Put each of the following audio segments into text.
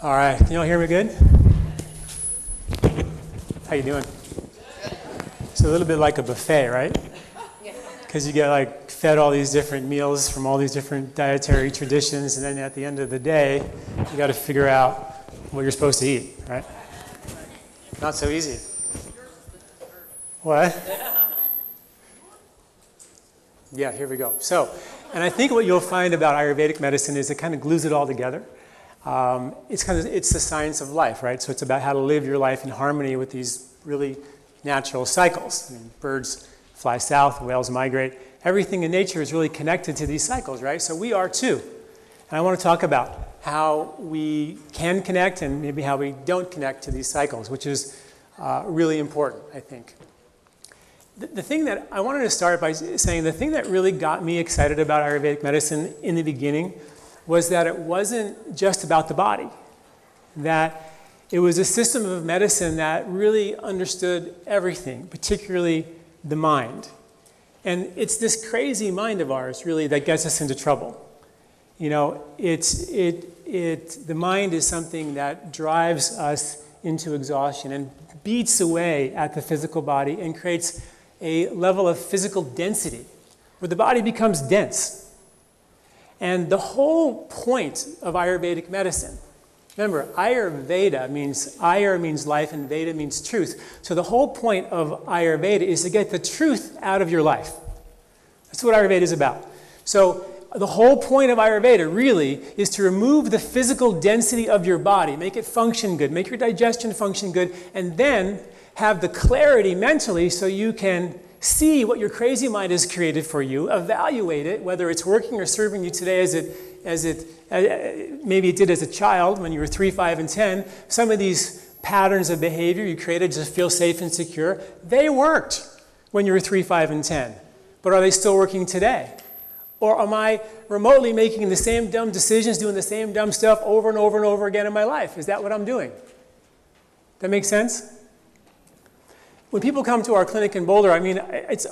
All right, can you all hear me good? How you doing? It's a little bit like a buffet, right? Because you get like fed all these different meals from all these different dietary traditions, and then at the end of the day, you got to figure out what you're supposed to eat, right? Not so easy. What? Yeah, here we go. So, and I think what you'll find about Ayurvedic medicine is it kind of glues it all together. It's the science of life, right? So it's about how to live your life in harmony with these really natural cycles. I mean, birds fly south, whales migrate. Everything in nature is really connected to these cycles, right? So we are too. And I want to talk about how we can connect and maybe how we don't connect to these cycles, which is really important, I think. The thing that I wanted to start by saying, the thing that really got me excited about Ayurvedic medicine in the beginning was that it wasn't just about the body, that it was a system of medicine that really understood everything, particularly the mind. And it's this crazy mind of ours, really, that gets us into trouble. You know, the mind is something that drives us into exhaustion and beats away at the physical body and creates a level of physical density where the body becomes dense. And the whole point of Ayurvedic medicine, remember, Ayurveda means, Ayur means life and Veda means truth. So the whole point of Ayurveda is to get the truth out of your life. That's what Ayurveda is about. So the whole point of Ayurveda really is to remove the physical density of your body, make it function good, make your digestion function good, and then have the clarity mentally so you can see what your crazy mind has created for you, evaluate it, whether it's working or serving you today maybe it did as a child when you were 3, 5, and 10. Some of these patterns of behavior you created to feel safe and secure, they worked when you were 3, 5, and 10. But are they still working today? Or am I remotely making the same dumb decisions, doing the same dumb stuff over and over and over again in my life? Is that what I'm doing? That makes sense? When people come to our clinic in Boulder, I mean,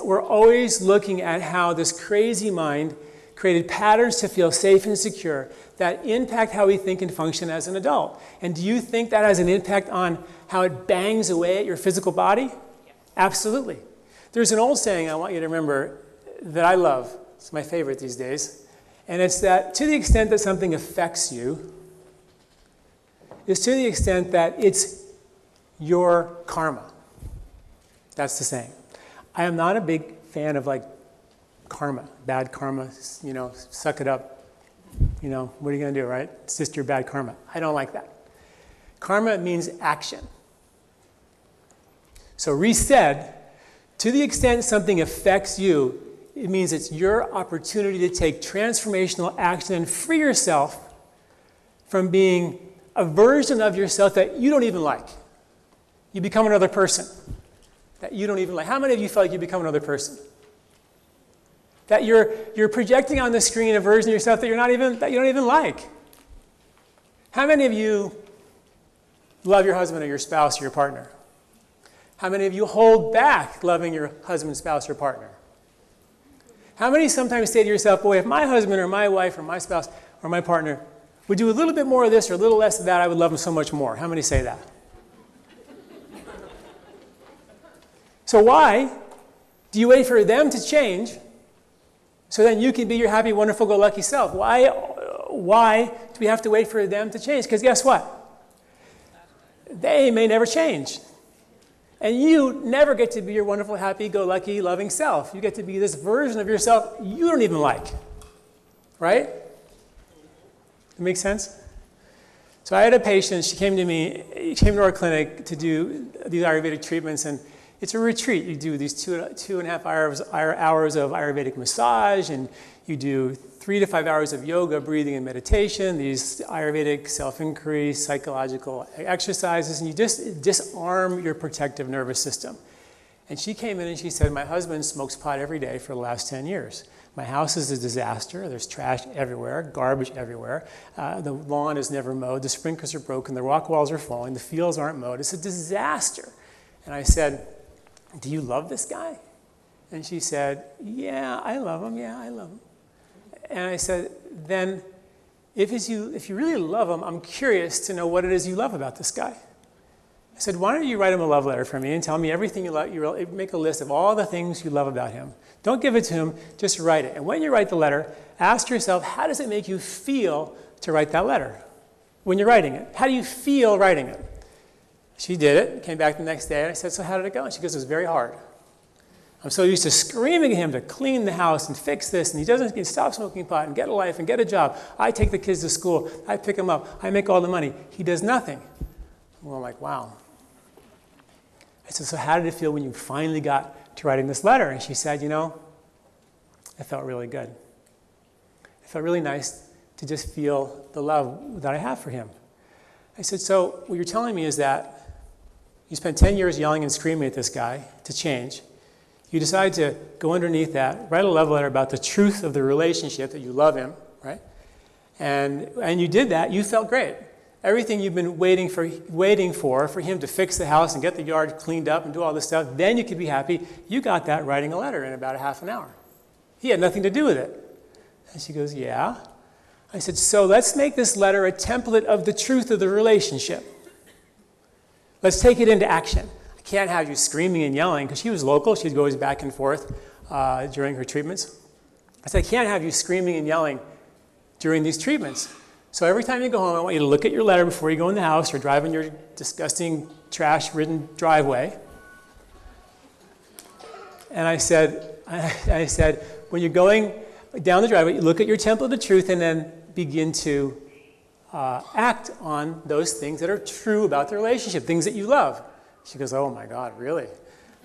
we're always looking at how this crazy mind created patterns to feel safe and secure that impact how we think and function as an adult. And do you think that has an impact on how it bangs away at your physical body? Yeah. Absolutely. There's an old saying I want you to remember that I love. It's my favorite these days. And it's that to the extent that something affects you is to the extent that it's your karma. That's the saying. I am not a big fan of like karma, bad karma, you know, suck it up. You know, what are you going to do, right? It's just your bad karma. I don't like that. Karma means action. So reset, to the extent something affects you, it means it's your opportunity to take transformational action and free yourself from being a version of yourself that you don't even like. You become another person that you don't even like. How many of you feel like you become another person? That you're projecting on the screen a version of yourself that you don't even like. How many of you love your husband or your spouse or your partner? How many of you hold back loving your husband, spouse, or partner? How many sometimes say to yourself, boy, if my husband or my wife or my spouse or my partner would do a little bit more of this or a little less of that, I would love them so much more. How many say that? So why do you wait for them to change so then you can be your happy, wonderful, go-lucky self? Why do we have to wait for them to change? Because guess what? They may never change. And you never get to be your wonderful, happy, go-lucky, loving self. You get to be this version of yourself you don't even like. Right? That make sense? So I had a patient, she came to our clinic to do these Ayurvedic treatments, and it's a retreat. You do these two and a half hours of Ayurvedic massage, and you do 3 to 5 hours of yoga, breathing, and meditation, these Ayurvedic self-inquiry, psychological exercises, and you just disarm your protective nervous system. And she came in and she said, my husband smokes pot every day for the last 10 years. My house is a disaster. There's trash everywhere, garbage everywhere. The lawn is never mowed. The sprinklers are broken. The rock walls are falling. The fields aren't mowed. It's a disaster. And I said, do you love this guy? And she said, yeah, I love him. Yeah, I love him. And I said, then if you really love him, I'm curious to know what it is you love about this guy. I said, why don't you write him a love letter for me and tell me everything you love. You make a list of all the things you love about him. Don't give it to him, just write it. And when you write the letter, ask yourself, how does it make you feel to write that letter when you're writing it? How do you feel writing it? She did it, came back the next day, and I said, so how did it go? And she goes, it was very hard. I'm so used to screaming at him to clean the house and fix this, and he doesn't stop smoking pot and get a life and get a job. I take the kids to school. I pick them up. I make all the money. He does nothing. Well, I'm like, wow. I said, so how did it feel when you finally got to writing this letter? And she said, you know, it felt really good. It felt really nice to just feel the love that I have for him. I said, so what you're telling me is that you spent 10 years yelling and screaming at this guy to change. You decide to go underneath that, write a love letter about the truth of the relationship, that you love him, right? And you did that. You felt great. Everything you've been waiting for him to fix the house and get the yard cleaned up and do all this stuff, then you could be happy. You got that writing a letter in about a half an hour. He had nothing to do with it. And she goes, yeah. I said, so let's make this letter a template of the truth of the relationship. Let's take it into action. I can't have you screaming and yelling, because she was local. She'd go always back and forth during her treatments. I said, I can't have you screaming and yelling during these treatments. So every time you go home, I want you to look at your letter before you go in the house or drive in your disgusting, trash-ridden driveway. And I said, when you're going down the driveway, you look at your temple of the truth and then begin to act on those things that are true about the relationship, things that you love. She goes, oh my God, really?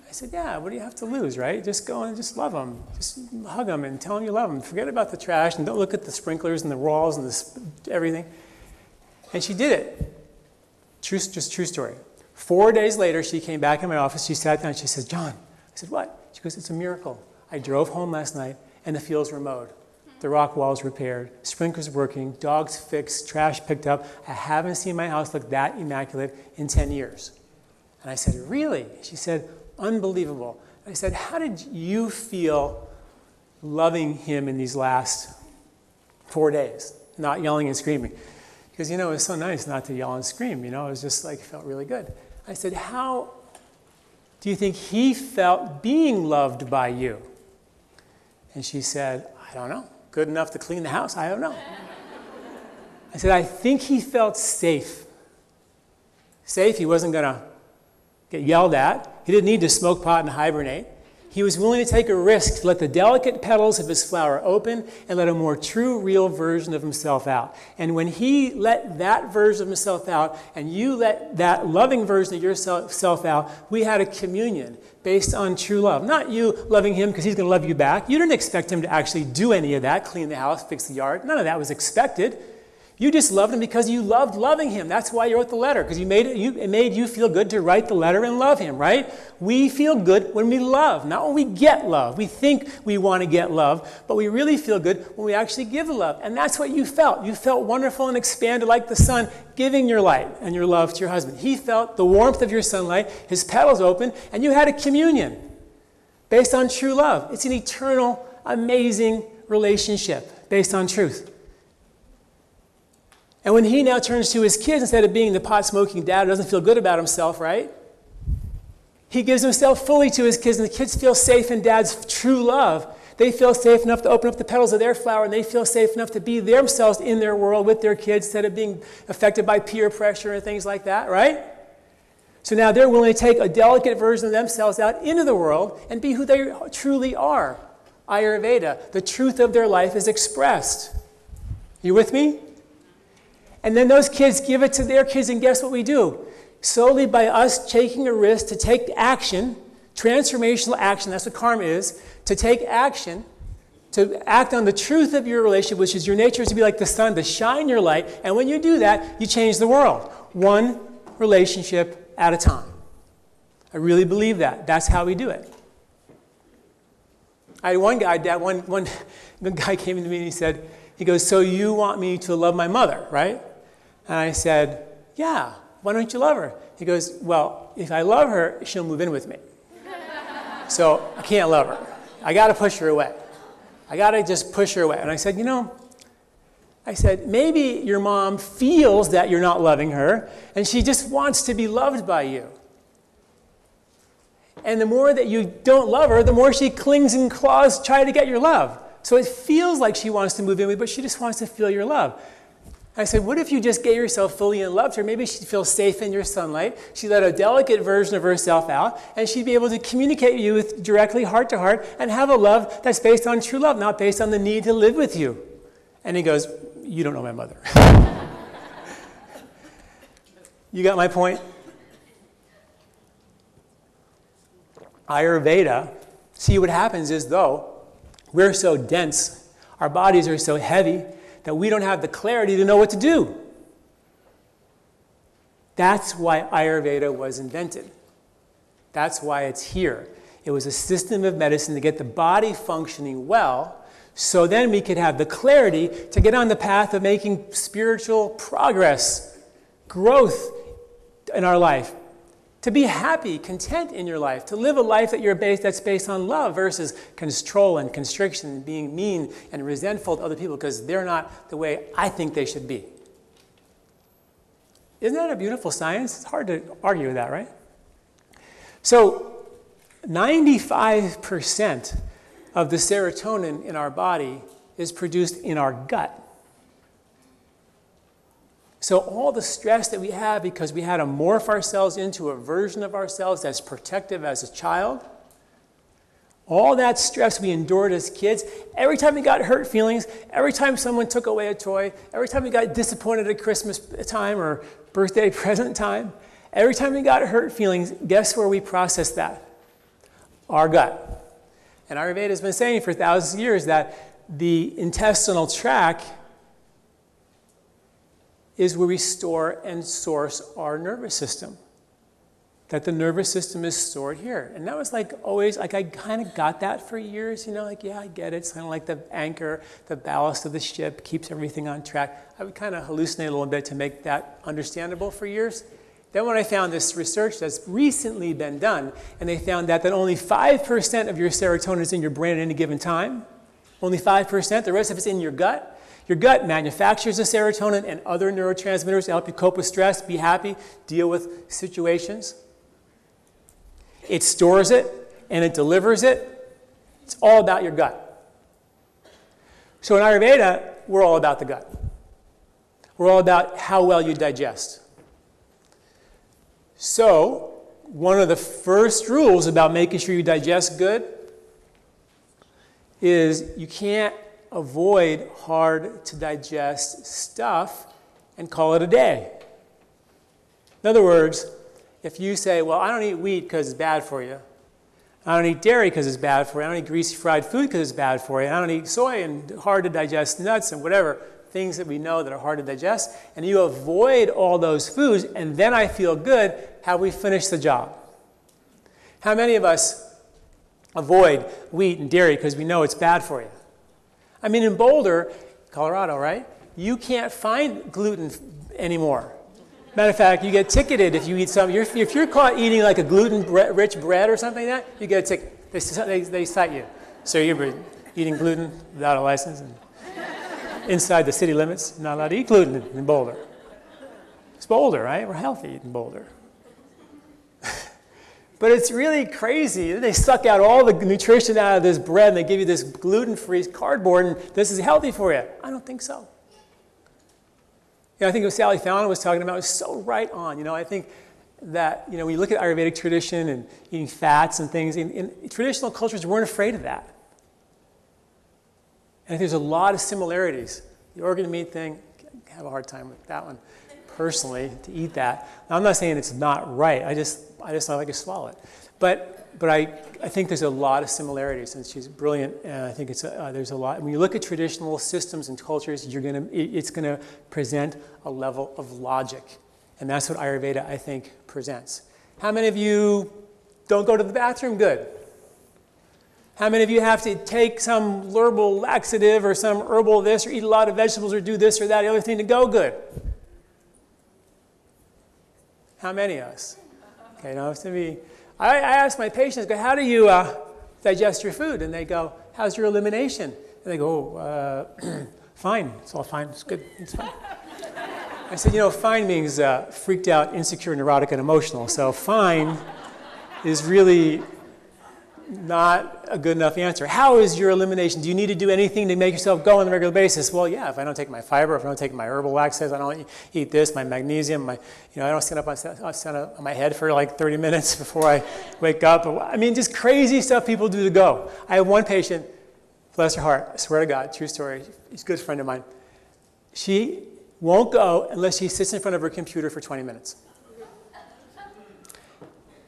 I said, yeah, what do you have to lose, right? Just go and just love them. Just hug them and tell them you love them. Forget about the trash and don't look at the sprinklers and the walls and everything. And she did it. True story. 4 days later, she came back in my office. She sat down and she said, John. I said, what? She goes, it's a miracle. I drove home last night and the fields were mowed. The rock walls repaired, sprinklers working, dogs fixed, trash picked up. I haven't seen my house look that immaculate in 10 years. And I said, really? She said, unbelievable. I said, how did you feel loving him in these last 4 days, not yelling and screaming? Because, you know, it was so nice not to yell and scream. You know, it was just like, it felt really good. I said, how do you think he felt being loved by you? And she said, I don't know. Good enough to clean the house? I don't know. I said, I think he felt safe. Safe, he wasn't going to get yelled at. He didn't need to smoke pot and hibernate. He was willing to take a risk to let the delicate petals of his flower open and let a more true, real version of himself out. And when he let that version of himself out and you let that loving version of yourself out, we had a communion based on true love. Not you loving him because he's going to love you back. You didn't expect him to actually do any of that, clean the house, fix the yard. None of that was expected. You just loved him because you loved loving him. That's why you wrote the letter, because it made you feel good to write the letter and love him, right? We feel good when we love, not when we get love. We think we want to get love, but we really feel good when we actually give the love. And that's what you felt. You felt wonderful and expanded like the sun, giving your light and your love to your husband. He felt the warmth of your sunlight, his petals open, and you had a communion based on true love. It's an eternal, amazing relationship based on truth. And when he now turns to his kids, instead of being the pot-smoking dad who doesn't feel good about himself, right? He gives himself fully to his kids, and the kids feel safe in dad's true love. They feel safe enough to open up the petals of their flower, and they feel safe enough to be themselves in their world with their kids instead of being affected by peer pressure and things like that, right? So now they're willing to take a delicate version of themselves out into the world and be who they truly are. Ayurveda, the truth of their life is expressed. You with me? And then those kids give it to their kids, and guess what we do? Solely by us taking a risk to take action, transformational action, that's what karma is, to take action, to act on the truth of your relationship, which is your nature is to be like the sun, to shine your light. And when you do that, you change the world, one relationship at a time. I really believe that. That's how we do it. I had one guy, one guy came to me and he goes, so you want me to love my mother, right? And I said, yeah, why don't you love her? He goes, well, if I love her, she'll move in with me. So I can't love her. I got to push her away. I got to just push her away. And I said, maybe your mom feels that you're not loving her, and she just wants to be loved by you. And the more that you don't love her, the more she clings and claws, try to get your love. So it feels like she wants to move in with you, but she just wants to feel your love. I said, what if you just gave yourself fully and loved her? Maybe she'd feel safe in your sunlight. She'd let a delicate version of herself out, and she'd be able to communicate with you directly, heart to heart, and have a love that's based on true love, not based on the need to live with you. And he goes, you don't know my mother. You got my point? Ayurveda, see what happens is, though, we're so dense, our bodies are so heavy, that we don't have the clarity to know what to do. That's why Ayurveda was invented. That's why it's here. It was a system of medicine to get the body functioning well, so then we could have the clarity to get on the path of making spiritual progress, growth in our life, to be happy, content in your life, to live a life that's based on love versus control and constriction and being mean and resentful to other people because they're not the way I think they should be. Isn't that a beautiful science? It's hard to argue with that, right? So 95% of the serotonin in our body is produced in our gut. So all the stress that we have because we had to morph ourselves into a version of ourselves that's protective as a child, all that stress we endured as kids, every time we got hurt feelings, every time someone took away a toy, every time we got disappointed at Christmas time or birthday present time, every time we got hurt feelings, guess where we process that? Our gut. And Ayurveda has been saying for thousands of years that the intestinal tract is where we store and source our nervous system. That the nervous system is stored here. And that was like always, like I kind of got that for years, like, yeah, I get it. It's kind of like the anchor, the ballast of the ship keeps everything on track. I would kind of hallucinate a little bit to make that understandable for years. Then when I found this research that's recently been done, and they found that only 5% of your serotonin is in your brain at any given time, only 5%, the rest of it's in your gut. Your gut manufactures the serotonin and other neurotransmitters to help you cope with stress, be happy, deal with situations. It stores it and it delivers it. It's all about your gut. So in Ayurveda, we're all about the gut. We're all about how well you digest. So one of the first rules about making sure you digest good is you can't avoid hard to digest stuff and call it a day. In other words, if you say, well, I don't eat wheat because it's bad for you. I don't eat dairy because it's bad for you. I don't eat greasy fried food because it's bad for you. I don't eat soy and hard to digest nuts and whatever, things that we know that are hard to digest. And you avoid all those foods and then I feel good, have we finished the job? How many of us avoid wheat and dairy because we know it's bad for you? I mean, in Boulder, Colorado, right? You can't find gluten anymore. Matter of fact, you get ticketed if you eat something. If you're caught eating like a gluten-rich bread or something like that, you get a ticket. They cite you. So you're eating gluten without a license and inside the city limits, not allowed to eat gluten in Boulder. It's Boulder, right? We're healthy in Boulder. But it's really crazy. They suck out all the nutrition out of this bread and they give you this gluten-free cardboard and this is healthy for you. I don't think so. I think what Sally Fallon was talking about was so right on. I think that when you look at Ayurvedic tradition and eating fats and things, in traditional cultures weren't afraid of that. And I think there's a lot of similarities. The organ meat thing, have a hard time with that one, personally, to eat that. Now, I'm not saying it's not right. I just don't like to swallow it. But I think there's a lot of similarities, and she's brilliant, and I think there's a lot. When you look at traditional systems and cultures, it's gonna present a level of logic, and that's what Ayurveda, I think, presents. How many of you don't go to the bathroom? Good. How many of you have to take some herbal laxative or some herbal this, or eat a lot of vegetables, or do this or that, the other thing to go good? How many of us? Okay, now it's to be. I ask my patients, how do you digest your food? And they go, how's your elimination? And they go, fine. It's all fine. It's good. It's fine. I said, fine means freaked out, insecure, neurotic, and emotional. So fine is really not a good enough answer. How is your elimination? Do you need to do anything to make yourself go on a regular basis? Well, yeah, if I don't take my fiber, if I don't take my herbal laxatives, I don't eat this, my magnesium, I don't stand up on my head for like 30 minutes before I wake up. I mean, just crazy stuff people do to go. I have one patient, bless her heart, I swear to God, true story, she's a good friend of mine. She won't go unless she sits in front of her computer for 20 minutes.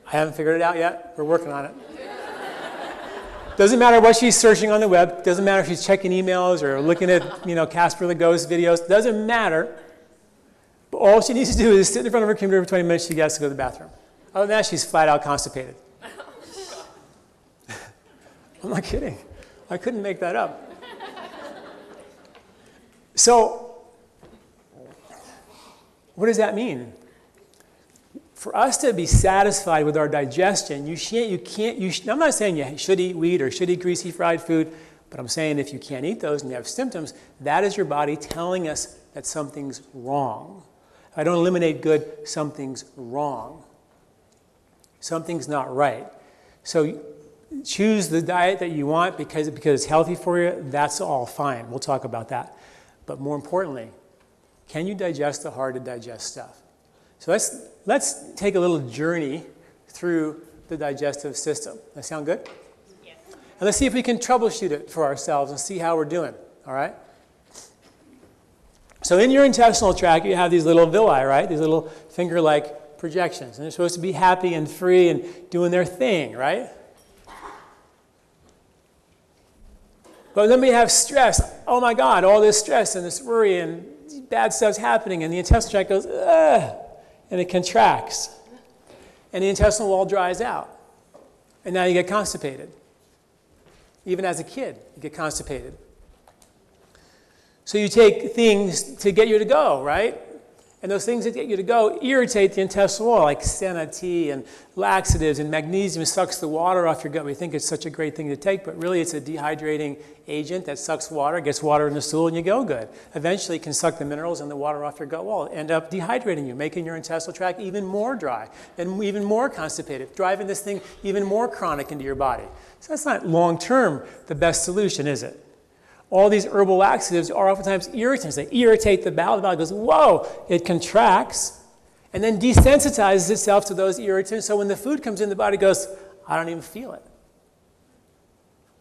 I haven't figured it out yet. We're working on it. Doesn't matter what she's searching on the web. Doesn't matter if she's checking emails or looking at, Casper the Ghost videos. Doesn't matter. But all she needs to do is sit in front of her computer for 20 minutes. She gets to go to the bathroom. Other than that, she's flat out constipated. I'm not kidding. I couldn't make that up. So, what does that mean? For us to be satisfied with our digestion, I'm not saying you should eat wheat or should eat greasy fried food, but I'm saying if you can't eat those and you have symptoms, that is your body telling us that something's wrong. If I don't eliminate good, something's wrong. Something's not right. So choose the diet that you want because it's healthy for you. That's all fine. We'll talk about that. But more importantly, can you digest the hard to digest stuff? So let's take a little journey through the digestive system. Does that sound good? Yes. And let's see if we can troubleshoot it for ourselves and see how we're doing, all right? So in your intestinal tract, you have these little villi, right? These little finger-like projections. And they're supposed to be happy and free and doing their thing, right? But then we have stress. Oh my God, all this stress and this worry and bad stuff's happening. And the intestinal tract goes, ugh. And it contracts. And the intestinal wall dries out. And now you get constipated. Even as a kid, you get constipated. So you take things to get you to go, right? And those things that get you to go irritate the intestinal wall, like senna tea and laxatives, and magnesium sucks the water off your gut. We think it's such a great thing to take, but really it's a dehydrating agent that sucks water, gets water in the stool, and you go good. Eventually it can suck the minerals and the water off your gut wall, end up dehydrating you, making your intestinal tract even more dry and even more constipated, driving this thing even more chronic into your body. So that's not long-term the best solution, is it? All these herbal laxatives are oftentimes irritants. They irritate the bowel. The bowel goes, whoa, it contracts, and then desensitizes itself to those irritants. So when the food comes in, the body goes, I don't even feel it.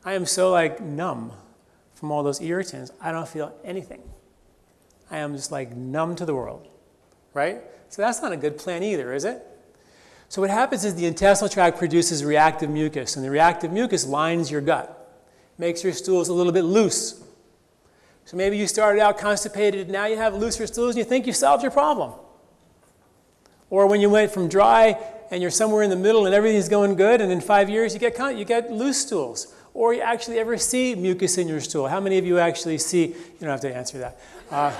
I am so numb from all those irritants. I don't feel anything. I am just numb to the world, right? So that's not a good plan either, is it? So what happens is the intestinal tract produces reactive mucus, and the reactive mucus lines your gut. Makes your stools a little bit loose. So maybe you started out constipated, now you have looser stools and you think you solved your problem. Or when you went from dry and you're somewhere in the middle and everything's going good, and in 5 years you get loose stools. Or you actually ever see mucus in your stool. How many of you actually see? You don't have to answer that.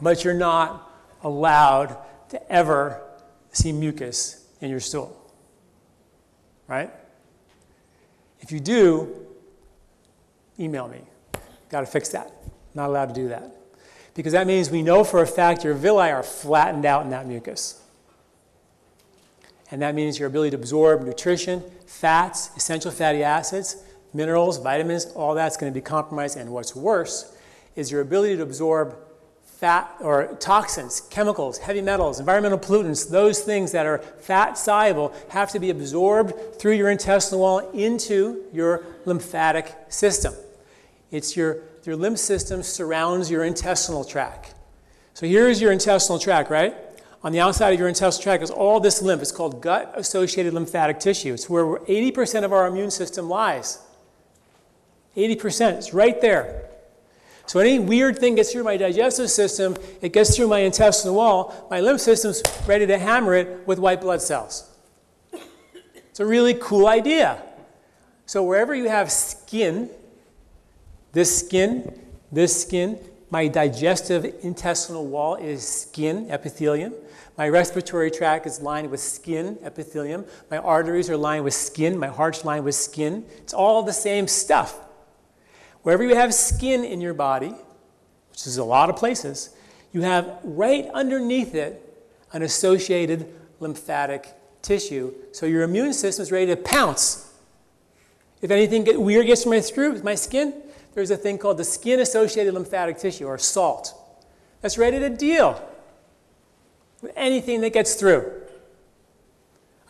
But you're not allowed to ever see mucus in your stool. Right? If you do, email me. Got to fix that. Not allowed to do that. Because that means we know for a fact your villi are flattened out in that mucus. And that means your ability to absorb nutrition, fats, essential fatty acids, minerals, vitamins, all that's going to be compromised. And what's worse is your ability to absorb fat or toxins, chemicals, heavy metals, environmental pollutants, those things that are fat soluble have to be absorbed through your intestinal wall into your lymphatic system. It's your your lymph system surrounds your intestinal tract. So here's your intestinal tract, right? On the outside of your intestinal tract is all this lymph. It's called gut-associated lymphatic tissue. It's where 80% of our immune system lies. 80%, it's right there. So any weird thing gets through my digestive system, it gets through my intestinal wall, my lymph system's ready to hammer it with white blood cells. It's a really cool idea. So wherever you have skin, this skin, my digestive intestinal wall is skin, epithelium. My respiratory tract is lined with skin, epithelium. My arteries are lined with skin. My heart's lined with skin. It's all the same stuff. Wherever you have skin in your body, which is a lot of places, you have right underneath it an associated lymphatic tissue. So your immune system is ready to pounce. If anything weird gets through my skin, there's a thing called the skin-associated lymphatic tissue, or SALT, that's ready to deal with anything that gets through.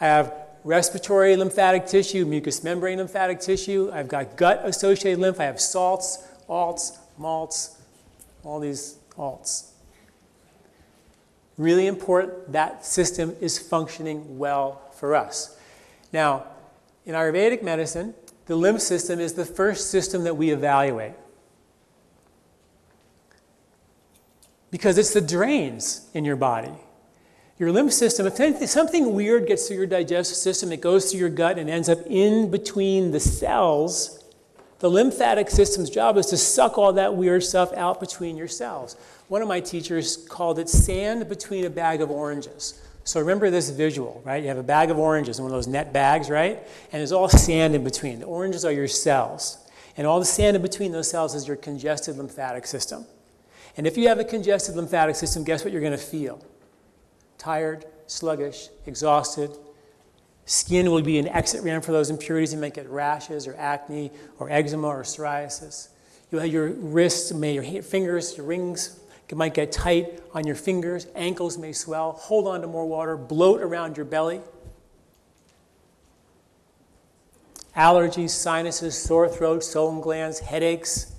I have respiratory lymphatic tissue, mucous membrane lymphatic tissue. I've got gut-associated lymph. I have salts, alts, malts, all these alts. Really important that system is functioning well for us. Now, in Ayurvedic medicine, the lymph system is the first system that we evaluate, because it's the drains in your body. Your lymph system, if something weird gets through your digestive system, it goes through your gut and ends up in between the cells, the lymphatic system's job is to suck all that weird stuff out between your cells. One of my teachers called it sand between a bag of oranges. So remember this visual, right? You have a bag of oranges, one of those net bags, right? And there's all sand in between. The oranges are your cells. And all the sand in between those cells is your congested lymphatic system. And if you have a congested lymphatic system, guess what you're going to feel? Tired, sluggish, exhausted. Skin will be an exit ramp for those impurities. You might get rashes or acne or eczema or psoriasis. You'll have your wrists, your fingers, your rings might get tight on your fingers. Ankles may swell. Hold on to more water. Bloat around your belly. Allergies, sinuses, sore throat, swollen glands, headaches.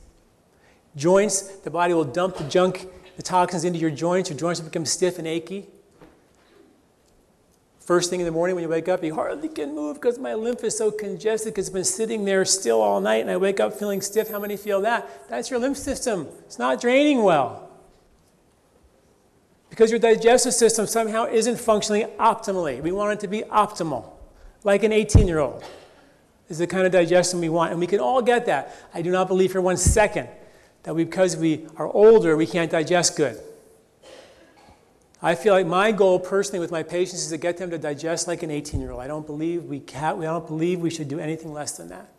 Joints, the body will dump the junk, the toxins into your joints. Your joints will become stiff and achy. First thing in the morning when you wake up, you hardly can move because my lymph is so congested because it's been sitting there still all night, and I wake up feeling stiff. How many feel that? That's your lymph system. It's not draining well. Because your digestive system somehow isn't functioning optimally. We want it to be optimal, like an 18-year-old is the kind of digestion we want. And we can all get that. I do not believe for 1 second that because we are older, we can't digest good. I feel like my goal personally with my patients is to get them to digest like an 18-year-old. I don't believe we should do anything less than that.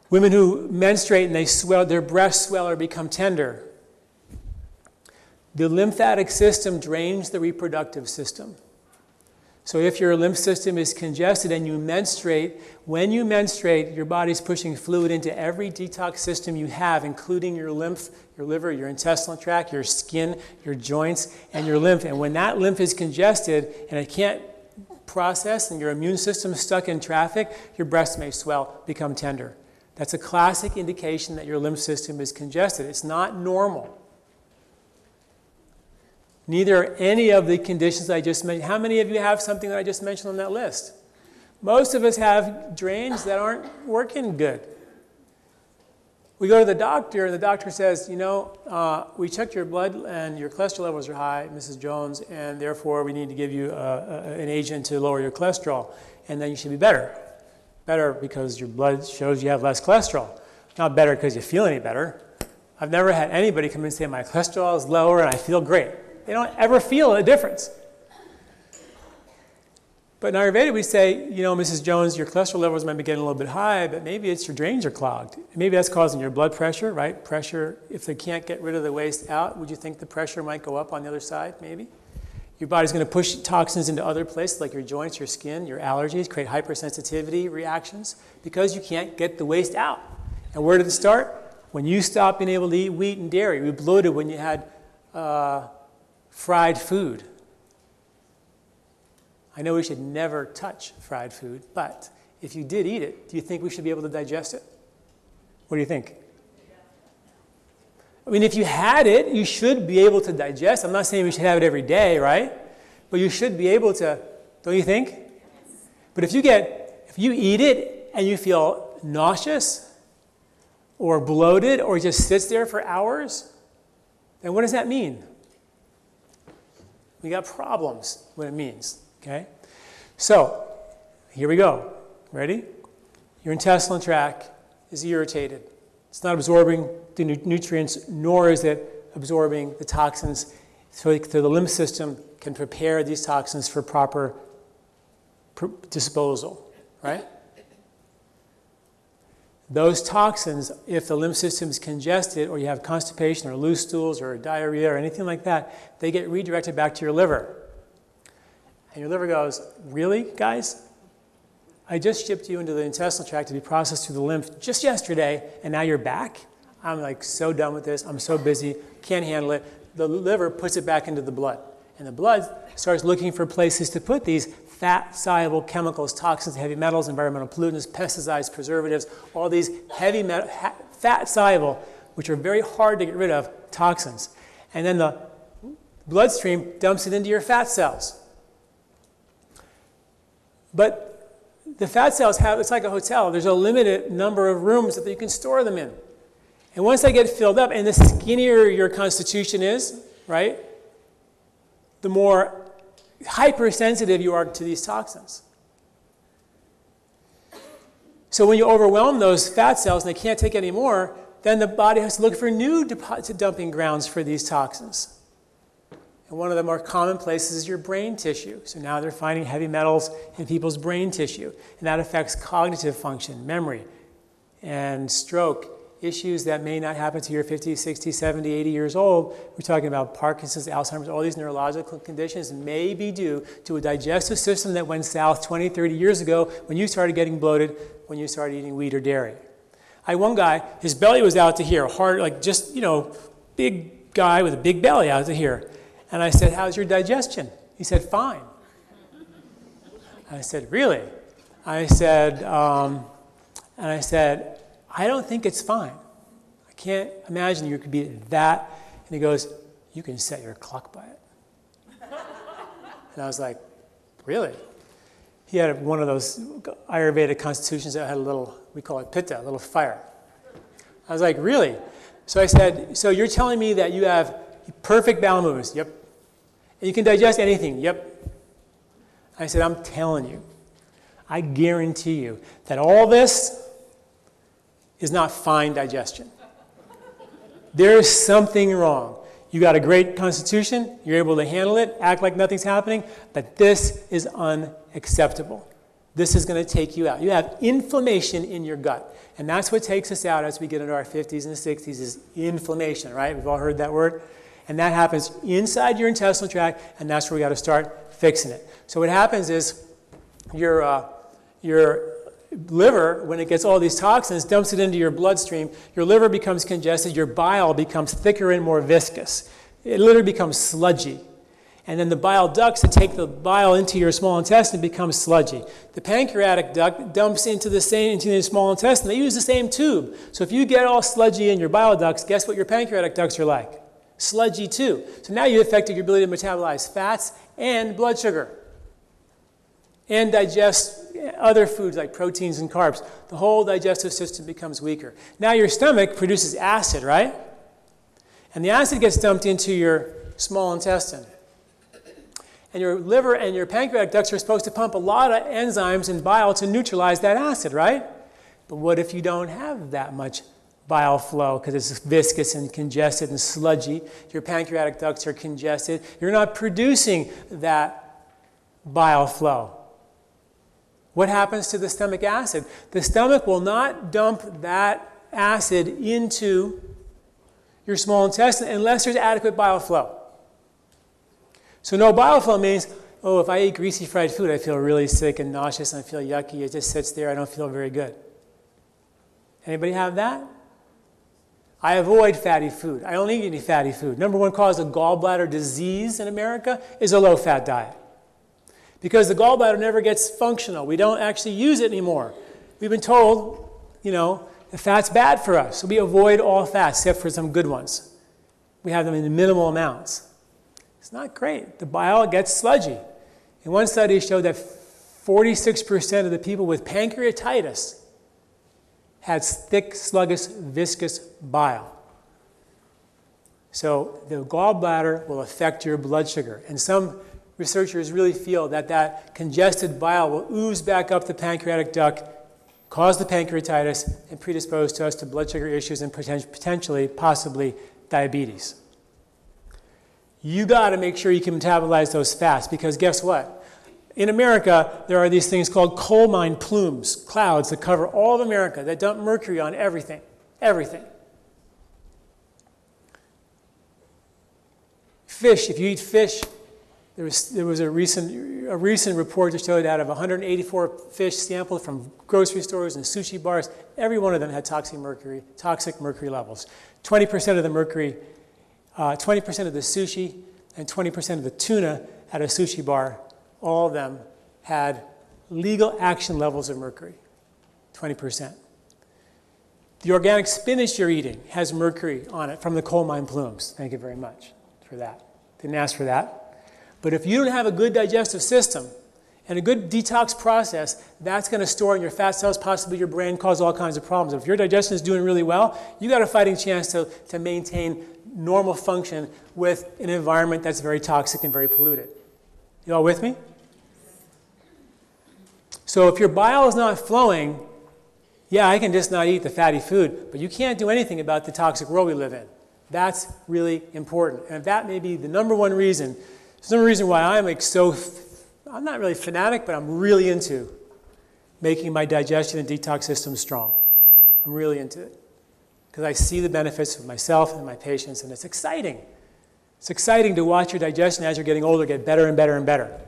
Women who menstruate and they swell, their breasts swell or become tender. The lymphatic system drains the reproductive system. So if your lymph system is congested and you menstruate, when you menstruate, your body's pushing fluid into every detox system you have, including your lymph, your liver, your intestinal tract, your skin, your joints, and your lymph. And when that lymph is congested and it can't process and your immune system is stuck in traffic, your breasts may swell, become tender. That's a classic indication that your lymph system is congested. It's not normal. Neither are any of the conditions I just mentioned. How many of you have something that I just mentioned on that list? Most of us have drains that aren't working good. We go to the doctor, and the doctor says, we checked your blood, and your cholesterol levels are high, Mrs. Jones, and therefore we need to give you an agent to lower your cholesterol, and then you should be better. Better because your blood shows you have less cholesterol. Not better because you feel any better. I've never had anybody come in and say, my cholesterol is lower and I feel great. They don't ever feel a difference. But in Ayurveda, we say, Mrs. Jones, your cholesterol levels might be getting a little bit high, but maybe it's your drains are clogged. Maybe that's causing your blood pressure, right? Pressure, if they can't get rid of the waste out, would you think the pressure might go up on the other side, maybe? Your body's going to push toxins into other places, like your joints, your skin, your allergies, create hypersensitivity reactions, because you can't get the waste out. And where did it start? When you stopped being able to eat wheat and dairy. We bloated when you had fried food. I know we should never touch fried food, but if you did eat it, do you think we should be able to digest it? What do you think? I mean, if you had it, you should be able to digest. I'm not saying we should have it every day, right? But you should be able to, don't you think? But if you eat it and you feel nauseous or bloated or it just sits there for hours, then what does that mean? We got problems, what it means, okay? So, here we go. Ready? Your intestinal tract is irritated. It's not absorbing the nutrients, nor is it absorbing the toxins, so the lymph system can prepare these toxins for proper disposal, right? Those toxins, if the lymph system is congested or you have constipation or loose stools or diarrhea or anything like that, they get redirected back to your liver. And your liver goes, really, guys? I just shipped you into the intestinal tract to be processed through the lymph just yesterday, and now you're back? I'm like so done with this. I'm so busy. Can't handle it. The liver puts it back into the blood. And the blood starts looking for places to put these fat-soluble chemicals, toxins, heavy metals, environmental pollutants, pesticides, preservatives, all these heavy fat-soluble, which are very hard to get rid of, toxins. And then the bloodstream dumps it into your fat cells. But the fat cells it's like a hotel. There's a limited number of rooms that you can store them in. And once they get filled up, and the skinnier your constitution is, right, the more hypersensitive you are to these toxins. So when you overwhelm those fat cells and they can't take any more, then the body has to look for new dumping grounds for these toxins. And one of the more common places is your brain tissue. So now they're finding heavy metals in people's brain tissue. And that affects cognitive function, memory, and stroke. Issues that may not happen to your 50, 60, 70, 80 years old. We're talking about Parkinson's, Alzheimer's, all these neurological conditions may be due to a digestive system that went south 20, 30 years ago when you started getting bloated, when you started eating wheat or dairy. I had one guy, his belly was out to here, hard, like just, big guy with a big belly out to here. And I said, how's your digestion? He said, fine. I said, really? I said, I don't think it's fine. I can't imagine you could be that. And he goes, you can set your clock by it. And I was like, really? He had one of those Ayurveda constitutions that had a little, we call it pitta, a little fire. I was like, really? So I said, so you're telling me that you have perfect bowel movements? Yep. And you can digest anything? Yep. I said, I'm telling you, I guarantee you that all this is not fine digestion. There's something wrong. You got a great constitution, you're able to handle it, act like nothing's happening, but this is unacceptable. This is going to take you out. You have inflammation in your gut, and that's what takes us out as we get into our 50s and 60s is inflammation, right? We've all heard that word. And that happens inside your intestinal tract, and that's where we got to start fixing it. So what happens is your liver, when it gets all these toxins, dumps it into your bloodstream. Your liver becomes congested. Your bile becomes thicker and more viscous. It literally becomes sludgy. And then the bile ducts that take the bile into your small intestine become sludgy. The pancreatic duct dumps into the small intestine. They use the same tube. So if you get all sludgy in your bile ducts, guess what your pancreatic ducts are like? Sludgy too. So now you affected your ability to metabolize fats and blood sugar and digest other foods like proteins and carbs. The whole digestive system becomes weaker. Now your stomach produces acid, right? And the acid gets dumped into your small intestine. And your liver and your pancreatic ducts are supposed to pump a lot of enzymes and bile to neutralize that acid, right? But what if you don't have that much bile flow because it's viscous and congested and sludgy? Your pancreatic ducts are congested. You're not producing that bile flow. What happens to the stomach acid? The stomach will not dump that acid into your small intestine unless there's adequate bile flow. So no bile flow means, oh, if I eat greasy fried food, I feel really sick and nauseous and I feel yucky. It just sits there. I don't feel very good. Anybody have that? I avoid fatty food. I don't eat any fatty food. Number one cause of gallbladder disease in America is a low-fat diet. Because the gallbladder never gets functional. We don't actually use it anymore. We've been told, the fat's bad for us. So we avoid all fats except for some good ones. We have them in minimal amounts. It's not great. The bile gets sludgy. And one study showed that 46% of the people with pancreatitis had thick, sluggish, viscous bile. So the gallbladder will affect your blood sugar. And some researchers really feel that that congested bile will ooze back up the pancreatic duct, cause the pancreatitis, and predispose to us to blood sugar issues and potentially, possibly, diabetes. You got to make sure you can metabolize those fats, because guess what? In America, there are these things called coal mine plumes, clouds that cover all of America that dump mercury on everything, everything. Fish, if you eat fish, there was a recent report that showed out of 184 fish sampled from grocery stores and sushi bars, every one of them had toxic mercury levels. 20% of the mercury, 20% of the sushi, and 20% of the tuna at a sushi bar, all of them had legal action levels of mercury, 20%. The organic spinach you're eating has mercury on it from the coal mine plumes. Thank you very much for that. Didn't ask for that. But if you don't have a good digestive system and a good detox process, that's going to store in your fat cells, possibly your brain, cause all kinds of problems. If your digestion is doing really well, you got a fighting chance to maintain normal function with an environment that's very toxic and very polluted. You all with me? So if your bile is not flowing, yeah, I can just not eat the fatty food, but you can't do anything about the toxic world we live in. That's really important. And that may be the number one reason. It's another reason why I'm I'm not really fanatic, but I'm really into making my digestion and detox system strong. I'm really into it. Because I see the benefits of myself and my patients, and it's exciting. It's exciting to watch your digestion as you're getting older get better and better and better,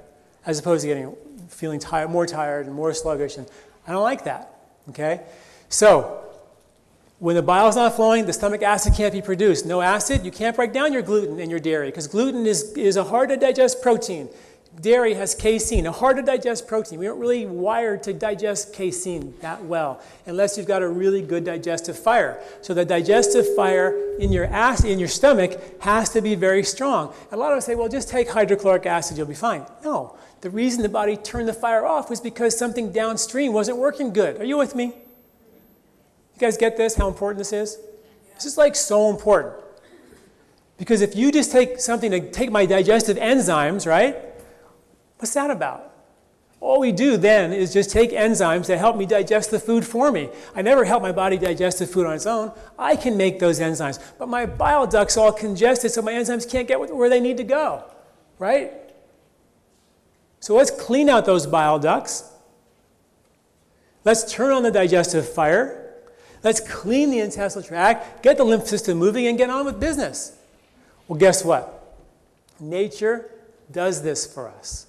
as opposed to feeling more tired and more sluggish. And I don't like that, okay? So when the bile is not flowing, the stomach acid can't be produced. No acid, you can't break down your gluten and your dairy, because gluten is a hard-to-digest protein. Dairy has casein, a hard-to-digest protein. We aren't really wired to digest casein that well unless you've got a really good digestive fire. So the digestive fire in your stomach has to be very strong. And a lot of us say, well, just take hydrochloric acid, you'll be fine. No, the reason the body turned the fire off was because something downstream wasn't working good. Are you with me? You guys get this, how important this is? This is like so important. Because if you just take something to take my digestive enzymes, right? What's that about? All we do then is just take enzymes that help me digest the food for me. I never help my body digest the food on its own. I can make those enzymes. But my bile duct's all congested, so my enzymes can't get where they need to go, right? So let's clean out those bile ducts. Let's turn on the digestive fire. Let's clean the intestinal tract, get the lymph system moving, and get on with business. Well, guess what? Nature does this for us.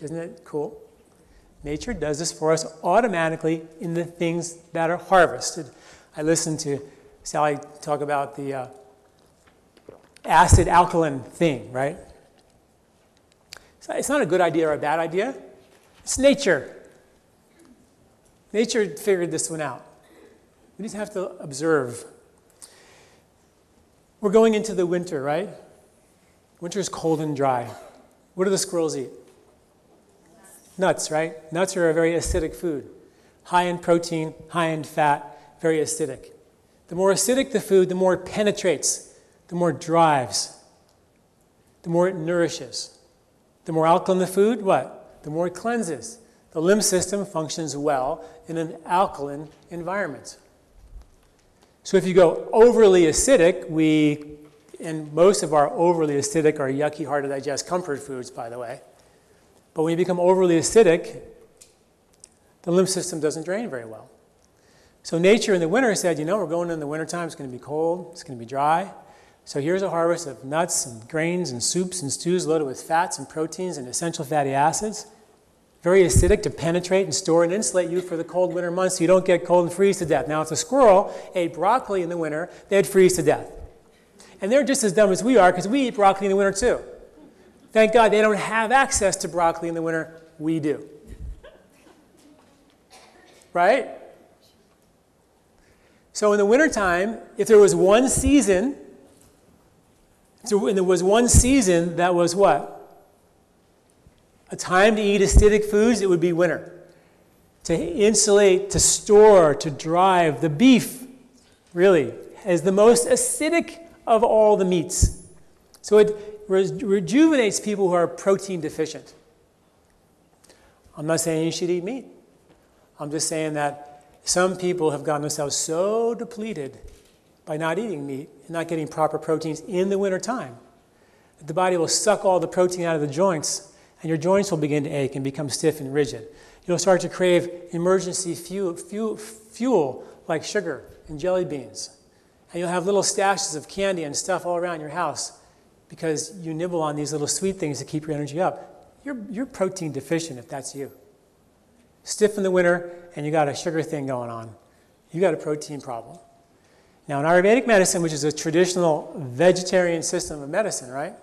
Isn't it cool? Nature does this for us automatically in the things that are harvested. I listened to Sally talk about the acid-alkaline thing, right? So it's not a good idea or a bad idea. It's nature. Nature figured this one out. We just have to observe. We're going into the winter, right? Winter is cold and dry. What do the squirrels eat? Nuts, right? Nuts are a very acidic food. High in protein, high in fat, very acidic. The more acidic the food, the more it penetrates, the more it drives, the more it nourishes. The more alkaline the food, what? The more it cleanses. The lymph system functions well in an alkaline environment. So if you go overly acidic, and most of our overly acidic are yucky, hard to digest comfort foods, by the way. But when you become overly acidic, the lymph system doesn't drain very well. So nature in the winter said, we're going in the wintertime, it's going to be cold, it's going to be dry. So here's a harvest of nuts and grains and soups and stews loaded with fats and proteins and essential fatty acids. Very acidic to penetrate and store and insulate you for the cold winter months so you don't get cold and freeze to death. Now, if a squirrel ate broccoli in the winter, they'd freeze to death. And they're just as dumb as we are because we eat broccoli in the winter too. Thank God they don't have access to broccoli in the winter. We do. Right? So in the wintertime, if there was one season, that was what? A time to eat acidic foods, it would be winter. To insulate, to store, to drive. The beef, really, is the most acidic of all the meats. So it rejuvenates people who are protein deficient. I'm not saying you should eat meat. I'm just saying that some people have gotten themselves so depleted by not eating meat and not getting proper proteins in the wintertime that the body will suck all the protein out of the joints, and your joints will begin to ache and become stiff and rigid. You'll start to crave emergency fuel like sugar and jelly beans. And you'll have little stashes of candy and stuff all around your house because you nibble on these little sweet things to keep your energy up. You're protein deficient if that's you. Stiff in the winter and you got a sugar thing going on. You got a protein problem. Now in Ayurvedic medicine, which is a traditional vegetarian system of medicine, right?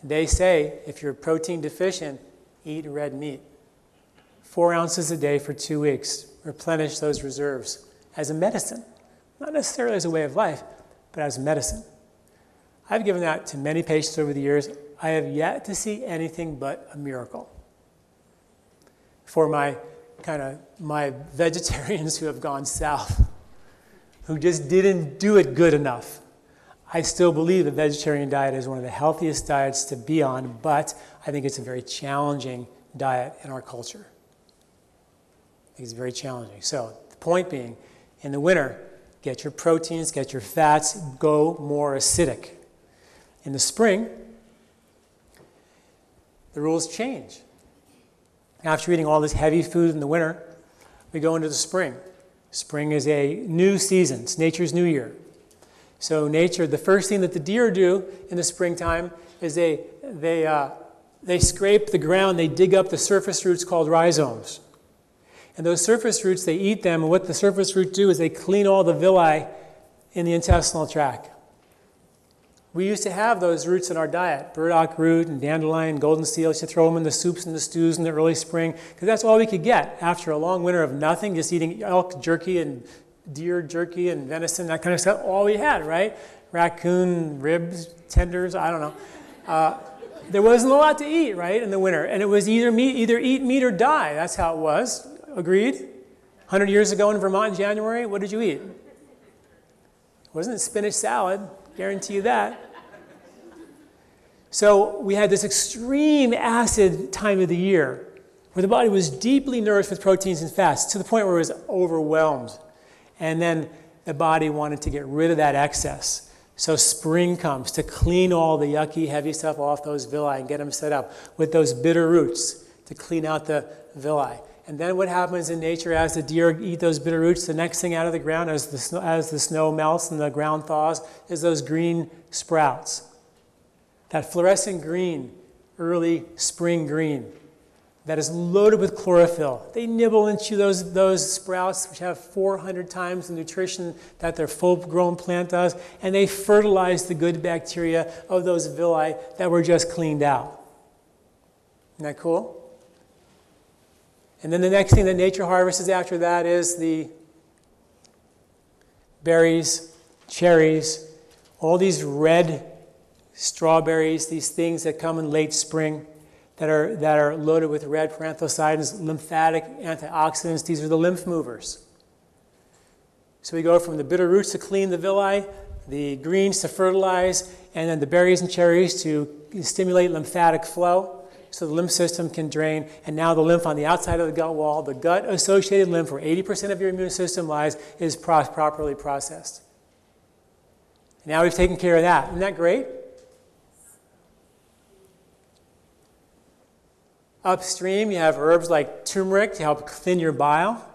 They say if you're protein deficient, eat red meat. 4 ounces a day for 2 weeks. Replenish those reserves as a medicine. Not necessarily as a way of life, but as medicine. I've given that to many patients over the years. I have yet to see anything but a miracle. For my vegetarians who have gone south, who just didn't do it good enough. I still believe the vegetarian diet is one of the healthiest diets to be on, but I think it's a very challenging diet in our culture. I think it's very challenging. So the point being, in the winter, get your proteins, get your fats, go more acidic. In the spring, the rules change. After eating all this heavy food in the winter, we go into the spring. Spring is a new season. It's nature's new year. So nature, the first thing that the deer do in the springtime is they scrape the ground, they dig up the surface roots called rhizomes. And those surface roots, they eat them, and what the surface roots do is they clean all the villi in the intestinal tract. We used to have those roots in our diet, burdock root and dandelion, golden seal. We used to throw them in the soups and the stews in the early spring, because that's all we could get after a long winter of nothing, just eating elk jerky and deer jerky and venison, that kind of stuff, all we had, right? Raccoon, ribs, tenders, I don't know. There wasn't a lot to eat, right, in the winter. And it was either eat meat or die. That's how it was. Agreed? 100 years ago in Vermont in January, what did you eat? It wasn't spinach salad, guarantee you that. So we had this extreme acid time of the year where the body was deeply nourished with proteins and fats to the point where it was overwhelmed. And then the body wanted to get rid of that excess. So spring comes to clean all the yucky, heavy stuff off those villi and get them set up with those bitter roots to clean out the villi. And then what happens in nature as the deer eat those bitter roots, the next thing out of the ground as the snow melts and the ground thaws is those green sprouts. That fluorescent green, early spring green, that is loaded with chlorophyll. They nibble into those sprouts, which have 400 times the nutrition that their full-grown plant does, and they fertilize the good bacteria of those villi that were just cleaned out. Isn't that cool? And then the next thing that nature harvests after that is the berries, cherries, all these red strawberries, these things that come in late spring, that are loaded with red paranthocyanins, lymphatic antioxidants. These are the lymph movers. So we go from the bitter roots to clean the villi, the greens to fertilize, and then the berries and cherries to stimulate lymphatic flow so the lymph system can drain. And now the lymph on the outside of the gut wall, the gut-associated lymph, where 80% of your immune system lies, is properly processed. Now we've taken care of that. Isn't that great? Upstream, you have herbs like turmeric to help thin your bile.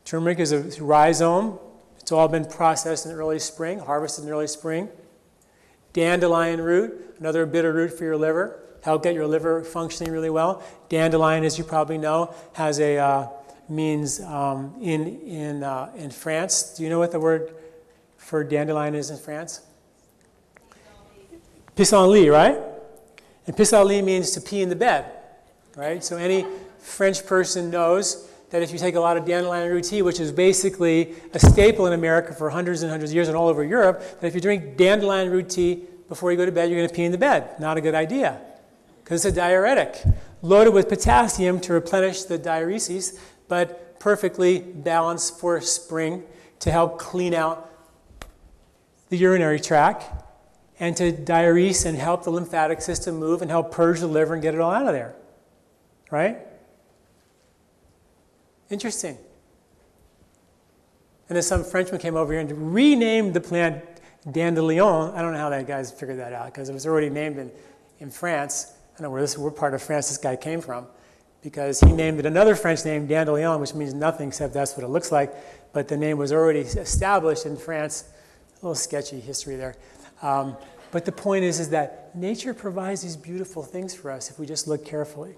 Turmeric is a rhizome. It's all been processed in early spring, harvested in early spring. Dandelion root, another bitter root for your liver, help get your liver functioning really well. Dandelion, as you probably know, has means in France. Do you know what the word for dandelion is in France? Pissenlit, right? And pissenlit means to pee in the bed. Right? So any French person knows that if you take a lot of dandelion root tea, which is basically a staple in America for hundreds and hundreds of years and all over Europe, that if you drink dandelion root tea before you go to bed, you're going to pee in the bed. Not a good idea, because it's a diuretic, loaded with potassium to replenish the diureses, but perfectly balanced for spring to help clean out the urinary tract and to diurese and help the lymphatic system move and help purge the liver and get it all out of there, right? Interesting. And then some Frenchman came over here and renamed the plant dandelion. I don't know how that guy's figured that out, because it was already named in France. I don't know where part of France this guy came from, because he named it another French name, dandelion, which means nothing except that's what it looks like. But the name was already established in France. A little sketchy history there. But the point is that nature provides these beautiful things for us if we just look carefully.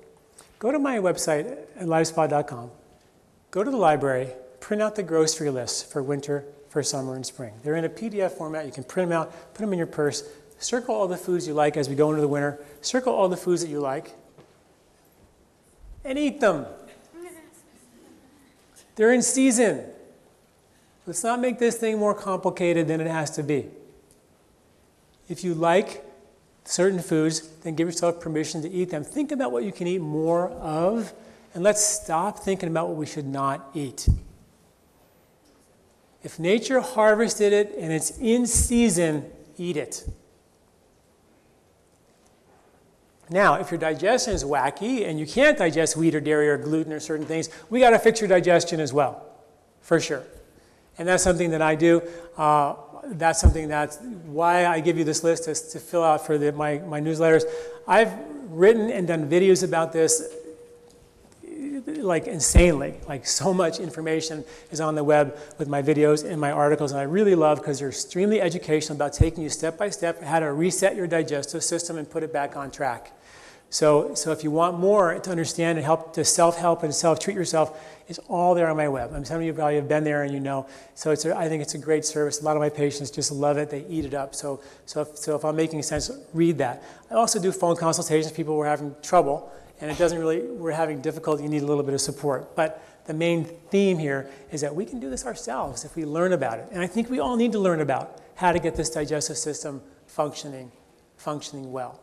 Go to my website at livespa.com. Go to the library, print out the grocery lists for winter, for summer, and spring. They're in a PDF format. You can print them out, put them in your purse, circle all the foods you like as we go into the winter, circle all the foods that you like, and eat them. They're in season. Let's not make this thing more complicated than it has to be. If you like certain foods, then give yourself permission to eat them. Think about what you can eat more of, and let's stop thinking about what we should not eat. If nature harvested it and it's in season, eat it. Now, if your digestion is wacky and you can't digest wheat or dairy or gluten or certain things, we got to fix your digestion as well, for sure. And that's something that I do. That's something that's why I give you this list to fill out for my newsletters. I've written and done videos about this like insanely. Like, so much information is on the web with my videos and my articles, and I really love, because they're extremely educational about taking you step by step how to reset your digestive system and put it back on track. So if you want more to understand and help to self-help and self-treat yourself, it's all there on my web. Some of you probably have been there and you know. So I think it's a great service. A lot of my patients just love it. They eat it up. So if I'm making sense, read that. I also do phone consultations. People who are having trouble, and we're having difficulty. You need a little bit of support. But the main theme here is that we can do this ourselves if we learn about it. And I think we all need to learn about how to get this digestive system functioning well.